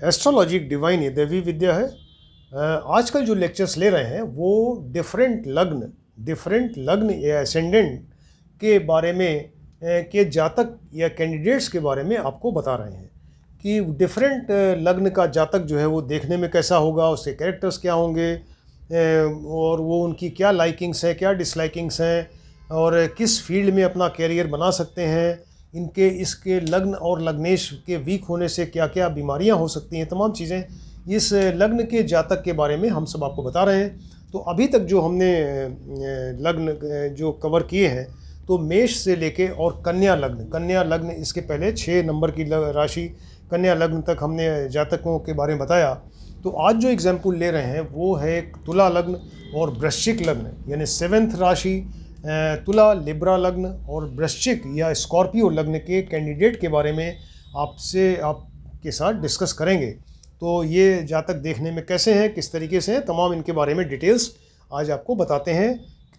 Astrology एक divine है, दैवी विद्या है। आजकल जो लेक्चर्स ले रहे हैं वो डिफरेंट लग्न या एसेंडेंट के बारे में के जातक या कैंडिडेट्स के बारे में आपको बता रहे हैं कि डिफरेंट लग्न का जातक जो है वो देखने में कैसा होगा, उसके कैरेक्टर्स क्या होंगे और वो उनकी क्या लाइकिंग्स हैं, क्या डिसलाइकिंग्स हैं और किस फील्ड में अपना कैरियर बना सकते हैं। इसके लग्न और लग्नेश के वीक होने से क्या क्या बीमारियां हो सकती हैं, तमाम चीज़ें इस लग्न के जातक के बारे में हम सब आपको बता रहे हैं। तो अभी तक जो हमने लग्न जो कवर किए हैं तो मेष से लेके और कन्या लग्न इसके पहले 6 नंबर की राशि कन्या लग्न तक हमने जातकों के बारे में बताया। तो आज जो एग्जाम्पल ले रहे हैं वो है तुला लग्न और वृश्चिक लग्न, यानी 7th राशि तुला, लिब्रा लग्न और वृश्चिक या स्कॉर्पियो लग्न के कैंडिडेट के बारे में आपके साथ डिस्कस करेंगे। तो ये जातक देखने में कैसे हैं, किस तरीके से हैं, तमाम इनके बारे में डिटेल्स आज आपको बताते हैं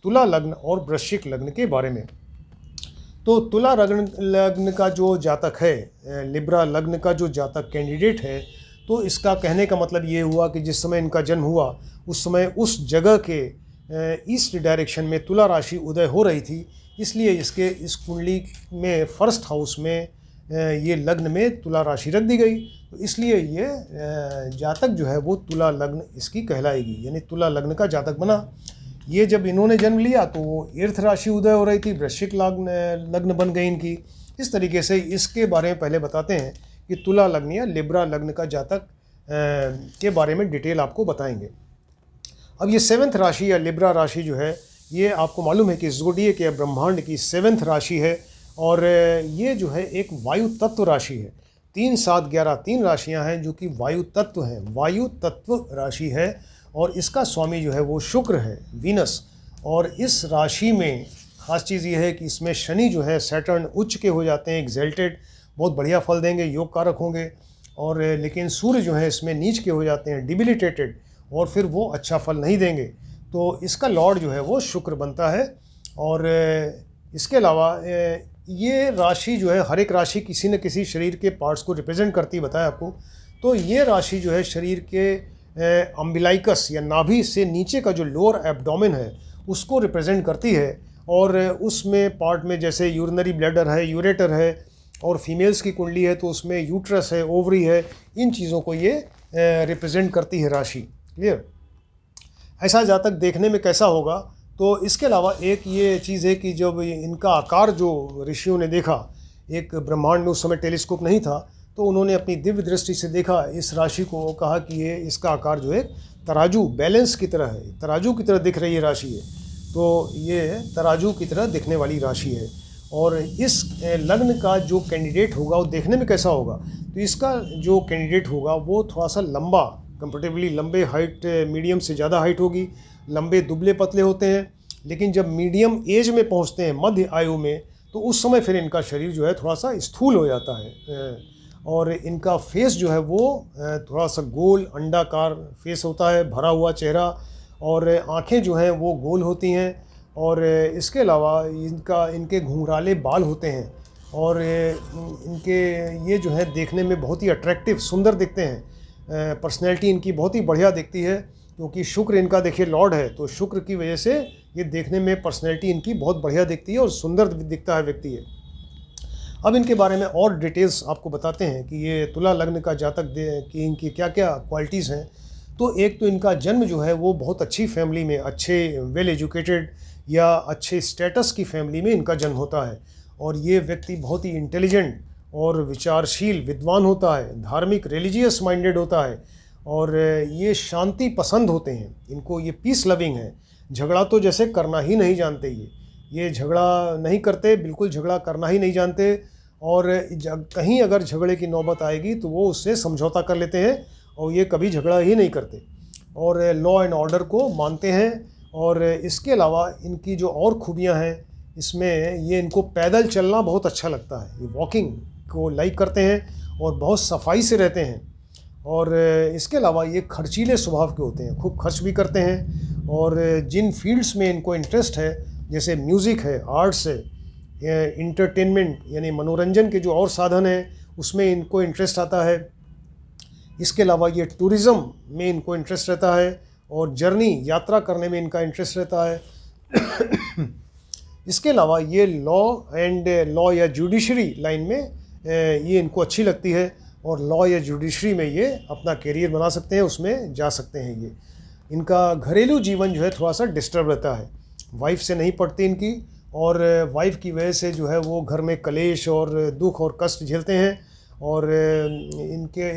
तुला लग्न और वृश्चिक लग्न के बारे में। तो तुला लग्न का जो जातक है, लिब्रा लग्न का जो जातक कैंडिडेट है, तो इसका कहने का मतलब ये हुआ कि जिस समय इनका जन्म हुआ उस समय उस जगह के ईस्ट डायरेक्शन में तुला राशि उदय हो रही थी, इसलिए इसके इस कुंडली में फर्स्ट हाउस में ये लग्न में तुला राशि रख दी गई। तो इसलिए ये जातक जो है वो तुला लग्न इसकी कहलाएगी, यानी तुला लग्न का जातक बना। ये जब इन्होंने जन्म लिया तो वो 8th राशि उदय हो रही थी, वृश्चिक लग्न बन गई इनकी। इस तरीके से इसके बारे में पहले बताते हैं कि तुला लग्न या लिब्रा लग्न का जातक के बारे में डिटेल आपको बताएंगे। अब ये 7th राशि या लिब्रा राशि जो है ये आपको मालूम है कि ज़ोडिएक या ब्रह्मांड की 7th राशि है और ये जो है एक वायु तत्व राशि है। 3, 7, 11 3 राशियां हैं जो कि वायु तत्व हैं, वायु तत्व राशि है और इसका स्वामी जो है वो शुक्र है, वीनस। और इस राशि में ख़ास चीज़ ये है कि इसमें शनि जो है, सैटर्न उच्च के हो जाते हैं, एग्जल्टेड, बहुत बढ़िया फल देंगे, योग कारक होंगे। और लेकिन सूर्य जो है इसमें नीच के हो जाते हैं, डिबिलिटेटेड, और फिर वो अच्छा फल नहीं देंगे। तो इसका लॉर्ड जो है वो शुक्र बनता है। और इसके अलावा ये राशि जो है, हर एक राशि किसी न किसी शरीर के पार्ट्स को रिप्रेजेंट करती है, बताया आपको। तो ये राशि जो है शरीर के अम्बिलाइकस या नाभि से नीचे का जो लोअर एब्डोमेन है उसको रिप्रेजेंट करती है। और उसमें पार्ट में जैसे यूरिनरी ब्लैडर है, यूरेटर है, और फीमेल्स की कुंडली है तो उसमें यूट्रस है, ओवरी है, इन चीज़ों को ये रिप्रेजेंट करती है राशि। क्लियर? ऐसा जातक देखने में कैसा होगा? तो इसके अलावा एक ये चीज़ है कि जब इनका आकार जो ऋषियों ने देखा, एक ब्रह्मांड में उस समय टेलीस्कोप नहीं था, तो उन्होंने अपनी दिव्य दृष्टि से देखा इस राशि को, कहा कि ये इसका आकार जो है तराजू, बैलेंस की तरह है, तराजू की तरह दिख रही है राशि है। तो ये तराजू की तरह दिखने वाली राशि है। और इस लग्न का जो कैंडिडेट होगा वो देखने में कैसा होगा? तो इसका जो कैंडिडेट होगा वो थोड़ा सा लंबा, कंपेरेटिवली लंबे, हाइट मीडियम से ज़्यादा हाइट होगी, लंबे दुबले पतले होते हैं। लेकिन जब मीडियम एज में पहुंचते हैं, मध्य आयु में, तो उस समय फिर इनका शरीर जो है थोड़ा सा स्थूल हो जाता है और इनका फेस जो है वो थोड़ा सा गोल अंडाकार फेस होता है, भरा हुआ चेहरा, और आँखें जो हैं वो गोल होती हैं। और इसके अलावा इनके घुंघराले बाल होते हैं और इनके ये जो है देखने में बहुत ही अट्रैक्टिव, सुंदर दिखते हैं। पर्सनैलिटी इनकी बहुत ही बढ़िया दिखती है क्योंकि शुक्र इनका देखिए लॉर्ड है, तो शुक्र की वजह से ये देखने में पर्सनैलिटी इनकी बहुत बढ़िया दिखती है और सुंदर दिखता है व्यक्ति है। अब इनके बारे में और डिटेल्स आपको बताते हैं कि ये तुला लग्न का जातक कि इनकी क्या क्या क्वालिटीज़ हैं। तो एक तो इनका जन्म जो है वो बहुत अच्छी फैमिली में, अच्छे वेल एजुकेटेड या अच्छे स्टेटस की फैमिली में इनका जन्म होता है। और ये व्यक्ति बहुत ही इंटेलिजेंट और विचारशील, विद्वान होता है, धार्मिक, रिलीजियस माइंडेड होता है और ये शांति पसंद होते हैं। इनको ये पीस लविंग है, झगड़ा तो जैसे करना ही नहीं जानते, ये झगड़ा नहीं करते, बिल्कुल झगड़ा करना ही नहीं जानते। और कहीं अगर झगड़े की नौबत आएगी तो वो उससे समझौता कर लेते हैं और ये कभी झगड़ा ही नहीं करते और लॉ एंड ऑर्डर को मानते हैं। और इसके अलावा इनकी जो और खूबियां हैं, इसमें ये इनको पैदल चलना बहुत अच्छा लगता है, ये वॉकिंग को लाइक करते हैं और बहुत सफाई से रहते हैं। और इसके अलावा ये खर्चीले स्वभाव के होते हैं, खूब खर्च भी करते हैं। और जिन फील्ड्स में इनको इंटरेस्ट है, जैसे म्यूज़िक है, आर्ट्स है, इंटरटेनमेंट यानी मनोरंजन के जो और साधन हैं उसमें इनको इंटरेस्ट आता है। इसके अलावा ये टूरिज़्म में इनको इंटरेस्ट रहता है और जर्नी यात्रा करने में इनका इंटरेस्ट रहता है। इसके अलावा ये लॉ या जुडिशरी लाइन में ये इनको अच्छी लगती है और लॉ या जुडिशरी में ये अपना करियर बना सकते हैं, उसमें जा सकते हैं। ये इनका घरेलू जीवन जो है थोड़ा सा डिस्टर्ब रहता है, वाइफ से नहीं पड़ती इनकी, और वाइफ की वजह से जो है वो घर में कलेश और दुख और कष्ट झेलते हैं। और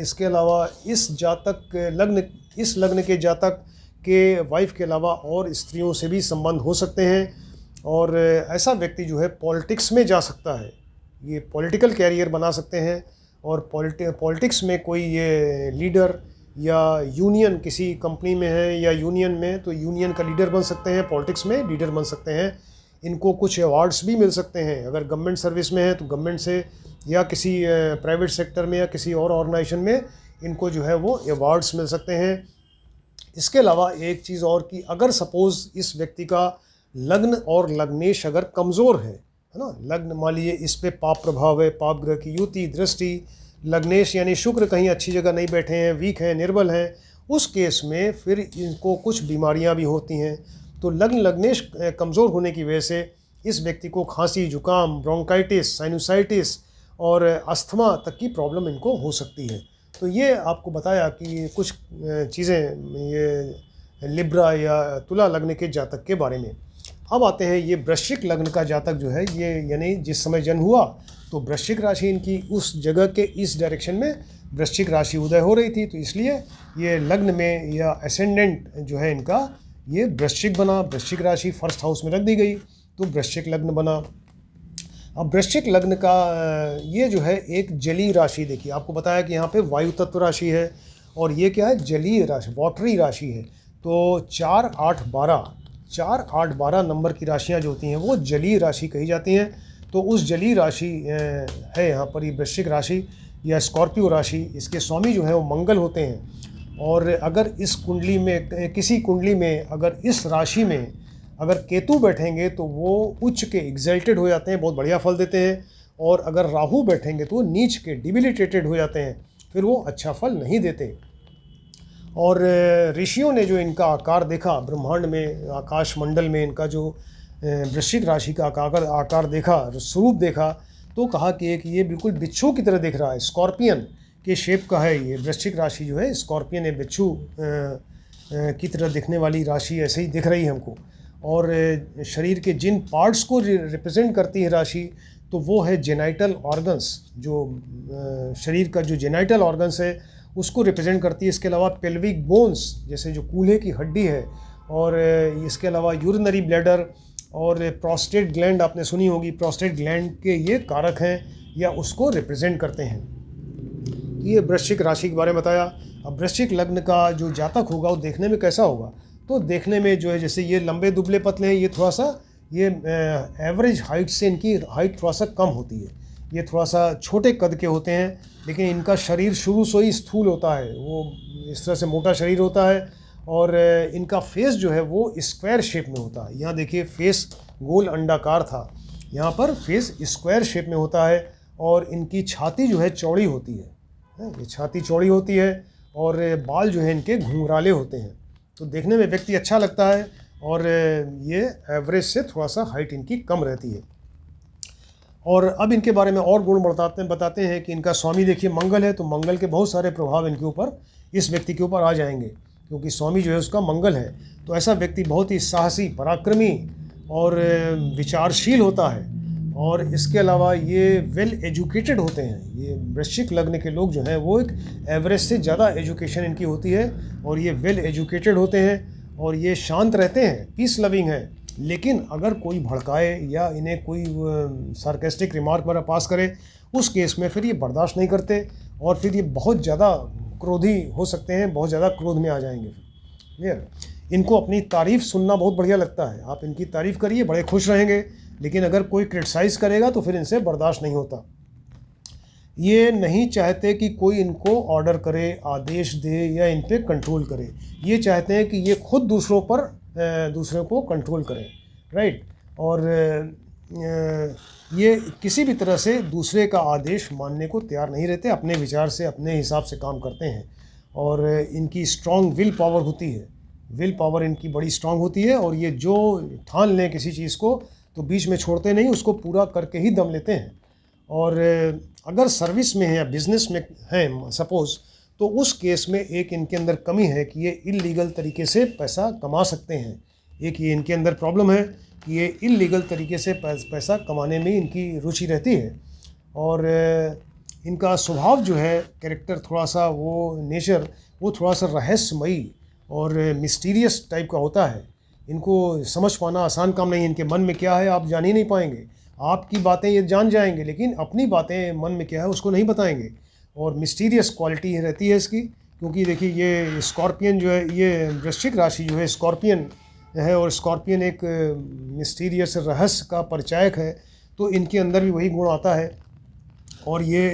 इसके अलावा इस लग्न के जातक के वाइफ के अलावा और स्त्रियों से भी संबंध हो सकते हैं। और ऐसा व्यक्ति जो है पॉलिटिक्स में जा सकता है, ये पॉलिटिकल कैरियर बना सकते हैं। और पॉलिटिक्स में कोई ये लीडर या यूनियन किसी कंपनी में है या यूनियन में, तो यूनियन का लीडर बन सकते हैं, पॉलिटिक्स में लीडर बन सकते हैं। इनको कुछ अवार्ड्स भी मिल सकते हैं, अगर गवर्नमेंट सर्विस में है तो गवर्नमेंट से, या किसी प्राइवेट सेक्टर में या किसी और ऑर्गेनाइजेशन में इनको जो है वो अवार्ड्स मिल सकते हैं। इसके अलावा एक चीज़ और कि अगर सपोज़ इस व्यक्ति का लग्न और लग्नेश अगर कमज़ोर है ना, लग्न मान लीजिए इस पे पाप प्रभाव है, पाप ग्रह की युति दृष्टि, लग्नेश यानी शुक्र कहीं अच्छी जगह नहीं बैठे हैं, वीक हैं, निर्बल हैं, उस केस में फिर इनको कुछ बीमारियां भी होती हैं। तो लग्नेश कमज़ोर होने की वजह से इस व्यक्ति को खांसी, जुकाम, ब्रोंकाइटिस, साइनोसाइटिस और अस्थमा तक की प्रॉब्लम इनको हो सकती है। तो ये आपको बताया कि कुछ चीज़ें ये लिब्रा या तुला लग्न के जातक के बारे में। अब आते हैं ये वृश्चिक लग्न का जातक जो है, ये यानी जिस समय जन्म हुआ तो वृश्चिक राशि इनकी उस जगह के इस डायरेक्शन में वृश्चिक राशि उदय हो रही थी, तो इसलिए ये लग्न में या असेंडेंट जो है इनका ये वृश्चिक बना, वृश्चिक राशि फर्स्ट हाउस में रख दी गई तो वृश्चिक लग्न बना। अब वृश्चिक लग्न का ये जो है एक जलीय राशि, देखिए आपको बताया कि यहाँ पे वायु तत्व राशि है और ये क्या है, जलीय राशि, वाटरी राशि है। तो 4, 8, 12 नंबर की राशियाँ जो होती हैं वो जलीय राशि कही जाती हैं। तो उस जलीय राशि है यहाँ पर ये वृश्चिक राशि या स्कॉर्पियो राशि, इसके स्वामी जो है वो मंगल होते हैं। और अगर इस कुंडली में, किसी कुंडली में अगर इस राशि में अगर केतु बैठेंगे तो वो उच्च के एग्जल्टेड हो जाते हैं, बहुत बढ़िया फल देते हैं। और अगर राहु बैठेंगे तो वो नीच के डिबिलिटेटेड हो जाते हैं, फिर वो अच्छा फल नहीं देते। और ऋषियों ने जो इनका आकार देखा ब्रह्मांड में, आकाश मंडल में इनका जो वृश्चिक राशि का आकार देखा, स्वरूप देखा, तो कहा कि एक ये बिल्कुल बिच्छू की तरह दिख रहा है, स्कॉर्पियन के शेप का है ये वृश्चिक राशि जो है, स्कॉर्पियन या बिच्छू की तरह दिखने वाली राशि ऐसे ही दिख रही है हमको। और शरीर के जिन पार्ट्स को रिप्रेजेंट करती है राशि, तो वो है जेनाइटल ऑर्गन्स, जो शरीर का जो जेनाइटल ऑर्गन्स है उसको रिप्रेजेंट करती है। इसके अलावा पेल्विक बोन्स, जैसे जो कूल्हे की हड्डी है, और इसके अलावा यूरिनरी ब्लैडर और प्रोस्टेट ग्लैंड, आपने सुनी होगी, प्रोस्टेट ग्लैंड के ये कारक हैं या उसको रिप्रेजेंट करते हैं। ये वृश्चिक राशि के बारे में बताया। अब वृश्चिक लग्न का जो जातक होगा वो देखने में कैसा होगा, तो देखने में जो है जैसे ये लंबे दुबले पतले हैं, ये थोड़ा सा ये एवरेज हाइट से इनकी हाइट थोड़ा सा कम होती है, ये थोड़ा सा छोटे कद के होते हैं, लेकिन इनका शरीर शुरू से ही स्थूल होता है, वो इस तरह से मोटा शरीर होता है। और इनका फेस जो है वो स्क्वायर शेप में होता है। यहाँ देखिए फेस गोल अंडाकार था, यहाँ पर फेस स्क्वायर शेप में होता है। और इनकी छाती जो है चौड़ी होती है, ये छाती चौड़ी होती है, और बाल जो है इनके घुंघराले होते हैं, तो देखने में व्यक्ति अच्छा लगता है। और ये एवरेज से थोड़ा सा हाइट इनकी कम रहती है। और अब इनके बारे में और गुण बताते हैं कि इनका स्वामी देखिए मंगल है, तो मंगल के बहुत सारे प्रभाव इनके ऊपर, इस व्यक्ति के ऊपर आ जाएंगे, क्योंकि स्वामी जो है उसका मंगल है। तो ऐसा व्यक्ति बहुत ही साहसी, पराक्रमी और विचारशील होता है। और इसके अलावा ये वेल एजुकेटेड होते हैं। ये वृश्चिक लग्न के लोग जो हैं वो एक एवरेज से ज़्यादा एजुकेशन इनकी होती है, और ये वेल एजुकेटेड होते हैं, और ये शांत रहते हैं, पीस लविंग है। लेकिन अगर कोई भड़काए या इन्हें कोई सार्केस्टिक रिमार्क वगैरह पास करे, उस केस में फिर ये बर्दाश्त नहीं करते, और फिर ये बहुत ज़्यादा क्रोधी हो सकते हैं, बहुत ज़्यादा क्रोध में आ जाएंगे। क्लियर? इनको अपनी तारीफ़ सुनना बहुत बढ़िया लगता है, आप इनकी तारीफ़ करिए, बड़े खुश रहेंगे। लेकिन अगर कोई क्रिटिसाइज़ करेगा तो फिर इनसे बर्दाश्त नहीं होता। ये नहीं चाहते कि कोई इनको ऑर्डर करे, आदेश दे या इन पे कंट्रोल करे। ये चाहते हैं कि ये खुद दूसरों को कंट्रोल करें, राइट। और ये किसी भी तरह से दूसरे का आदेश मानने को तैयार नहीं रहते, अपने विचार से अपने हिसाब से काम करते हैं और इनकी स्ट्रॉन्ग विल पावर होती है। विल पावर इनकी बड़ी स्ट्रॉन्ग होती है और ये जो ठान लें किसी चीज़ को तो बीच में छोड़ते नहीं, उसको पूरा करके ही दम लेते हैं। और अगर सर्विस में है या बिज़नेस में हैं सपोज़, तो उस केस में एक इनके अंदर कमी है कि ये इल्लीगल तरीके से पैसा कमा सकते हैं। एक ये इनके अंदर प्रॉब्लम है कि ये इल्लीगल तरीके से पैसा कमाने में इनकी रुचि रहती है। और इनका स्वभाव जो है, कैरेक्टर थोड़ा सा, वो नेचर वो थोड़ा सा रहस्यमयी और मिस्टीरियस टाइप का होता है। इनको समझ पाना आसान काम नहीं है। इनके मन में क्या है आप जान ही नहीं पाएंगे। आपकी बातें ये जान जाएंगे लेकिन अपनी बातें मन में क्या है उसको नहीं बताएंगे। और मिस्टीरियस क्वालिटी रहती है इसकी, क्योंकि देखिए ये स्कॉर्पियन जो है, ये वृश्चिक राशि जो है स्कॉर्पियन है और स्कॉर्पियन एक मिस्टीरियस रहस्य का परिचायक है, तो इनके अंदर भी वही गुण आता है। और ये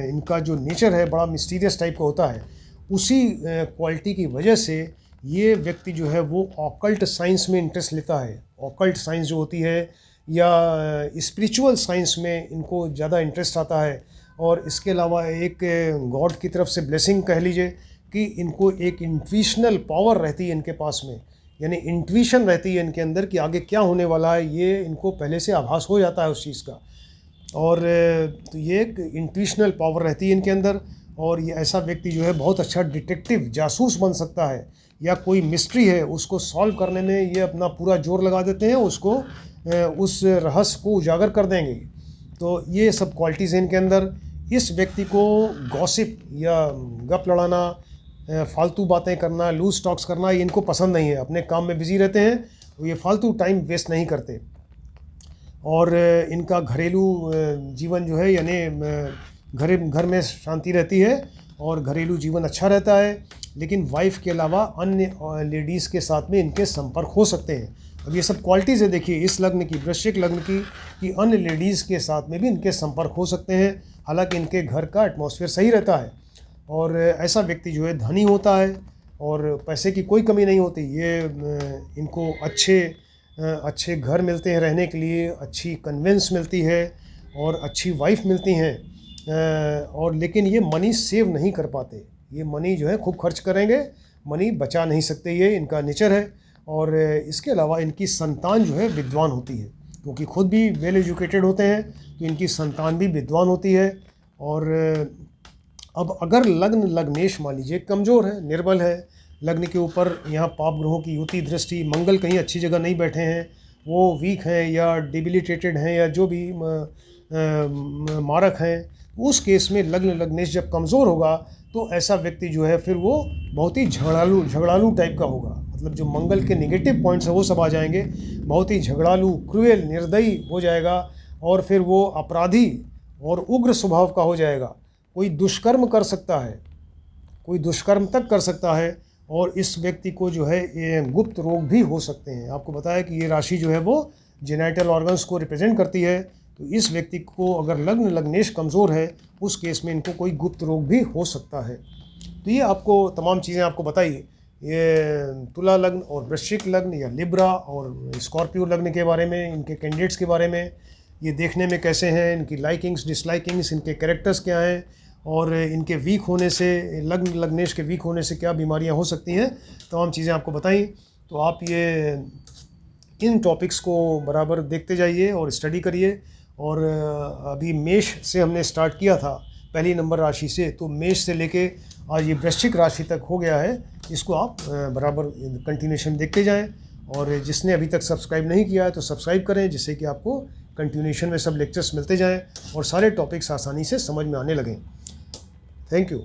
इनका जो नेचर है बड़ा मिस्टीरियस टाइप का होता है। उसी क्वालिटी की वजह से ये व्यक्ति जो है वो ऑकल्ट साइंस में इंटरेस्ट लेता है। ऑकल्ट साइंस जो होती है या स्पिरिचुअल साइंस में इनको ज़्यादा इंटरेस्ट आता है। और इसके अलावा एक गॉड की तरफ से ब्लेसिंग कह लीजिए कि इनको एक इंट्यूशनल पावर रहती है इनके पास में, यानी इंट्यूशन रहती है इनके अंदर कि आगे क्या होने वाला है, ये इनको पहले से आभास हो जाता है उस चीज़ का। और तो ये एक इंट्यूशनल पावर रहती है इनके अंदर। और ये ऐसा व्यक्ति जो है बहुत अच्छा डिटेक्टिव जासूस बन सकता है, या कोई मिस्ट्री है उसको सॉल्व करने में ये अपना पूरा जोर लगा देते हैं, उसको उस रहस्य को उजागर कर देंगे। तो ये सब क्वालिटीज़ हैं इनके अंदर। इस व्यक्ति को गॉसिप या गप लड़ाना, फालतू बातें करना, लूज टॉक्स करना ये इनको पसंद नहीं है। अपने काम में बिजी रहते हैं, तो ये फालतू टाइम वेस्ट नहीं करते। और इनका घरेलू जीवन जो है, यानी घर में शांति रहती है और घरेलू जीवन अच्छा रहता है। लेकिन वाइफ के अलावा अन्य लेडीज़ के साथ में इनके संपर्क हो सकते हैं। अब ये सब क्वालिटीज़ है देखिए इस लग्न की, वृश्चिक लग्न की, कि अन्य लेडीज़ के साथ में भी इनके संपर्क हो सकते हैं। हालांकि इनके घर का एटमॉस्फेयर सही रहता है। और ऐसा व्यक्ति जो है धनी होता है और पैसे की कोई कमी नहीं होती। ये इनको अच्छे घर मिलते हैं रहने के लिए, अच्छी कन्वेंस मिलती है और अच्छी वाइफ मिलती हैं। और लेकिन ये मनी सेव नहीं कर पाते। ये मनी जो है खूब खर्च करेंगे, मनी बचा नहीं सकते, ये इनका नेचर है। और इसके अलावा इनकी संतान जो है विद्वान होती है, क्योंकि खुद भी वेल एजुकेटेड होते हैं, तो इनकी संतान भी विद्वान होती है। और अब अगर लग्नेश मान लीजिए कमज़ोर है, निर्बल है, लग्न के ऊपर यहाँ पाप ग्रहों की युति दृष्टि, मंगल कहीं अच्छी जगह नहीं बैठे हैं, वो वीक हैं या डिबिलिटेटेड हैं या जो भी मारक हैं, उस केस में लग्नेश जब कमज़ोर होगा तो ऐसा व्यक्ति जो है फिर वो बहुत ही झगड़ालू टाइप का होगा। मतलब जो मंगल के नेगेटिव पॉइंट्स हैं वो सब आ जाएंगे। बहुत ही झगड़ालू, क्रूएल, निर्दयी हो जाएगा और फिर वो अपराधी और उग्र स्वभाव का हो जाएगा। कोई दुष्कर्म कर सकता है, कोई दुष्कर्म तक कर सकता है। और इस व्यक्ति को जो है ये गुप्त रोग भी हो सकते हैं। आपको बताया कि ये राशि जो है वो जेनाइटल ऑर्गन्स को रिप्रेजेंट करती है। तो इस व्यक्ति को अगर लग्नेश कमज़ोर है, उस केस में इनको कोई गुप्त रोग भी हो सकता है। तो ये आपको तमाम चीज़ें आपको बताई, ये तुला लग्न और वृश्चिक लग्न या लिब्रा और स्कॉर्पियो लग्न के बारे में, इनके कैंडिडेट्स के बारे में, ये देखने में कैसे हैं, इनकी लाइकिंग्स डिसलाइकिंग्स, इनके कैरेक्टर्स क्या हैं और इनके वीक होने से, लग्नेश के वीक होने से क्या बीमारियां हो सकती हैं, तमाम चीज़ें आपको बताई। तो आप ये इन टॉपिक्स को बराबर देखते जाइए और स्टडी करिए। और अभी मेष से हमने स्टार्ट किया था, पहली नंबर राशि से, तो मेष से लेके आज ये वृश्चिक राशि तक हो गया है। इसको आप बराबर कंटिन्यूशन देखते जाएं। और जिसने अभी तक सब्सक्राइब नहीं किया है तो सब्सक्राइब करें, जिससे कि आपको कंटिन्यूशन में सब लेक्चर्स मिलते जाएं और सारे टॉपिक्स आसानी से समझ में आने लगें। Thank you.